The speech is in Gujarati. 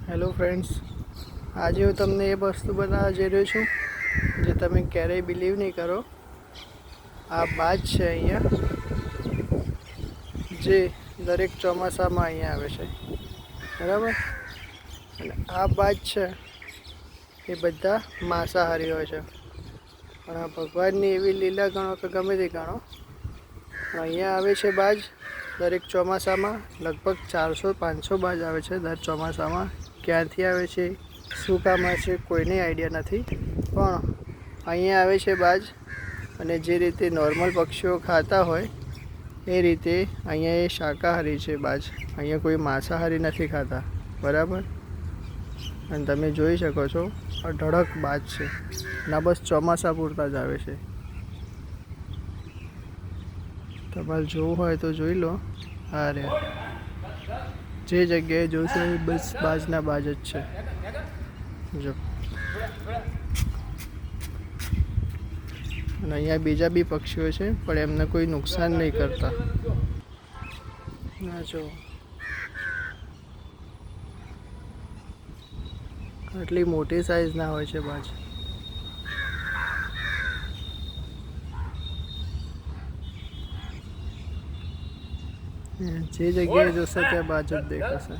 હેલો ફ્રેન્ડ્સ, આજે હું તમને એ વસ્તુ બતાવવા જઈ રહ્યો છું જે તમે ક્યારેય બિલીવ નહીં કરો. આ બાજ છે અહીંયા, જે દરેક ચોમાસામાં અહીંયા આવે છે, બરાબર. અને આ બાજ છે એ બધા માંસાહારી હોય છે, પણ આ ભગવાનની એવી લીલા ગણો કે ગમે તે ગણો, અહીંયા આવે છે બાજ દરેક ચોમાસામાં. લગભગ 400-500 બાજ આવે છે દર ચોમાસામાં. ક્યાંથી આવે છે, શું કામ આવે છે, કોઈને આઈડિયા નથી, પણ અહીંયા આવે છે બાજ. અને જે રીતે નોર્મલ પક્ષીઓ ખાતા હોય એ રીતે અહીંયા એ શાકાહારી છે બાજ. અહીંયા કોઈ માંસાહારી નથી ખાતા, બરાબર. અને તમે જોઈ શકો છો અઢળક બાજ છે, ના બસ ચોમાસા પૂરતા જ આવે છે. તમારે જોવું હોય તો જોઈ લો. હા રે, જે જગ્યાએ જોશો એ બસ બાજના બાજ જ છે. જો, અને અહીંયા બીજા બી પક્ષીઓ છે, પણ એમને કોઈ નુકસાન નહીં કરતા. ના, જો આટલી મોટી સાઈઝના હોય છે બાજ. જે જગ્યાએ જોશો ત્યાં બાજ જ દેખાશે.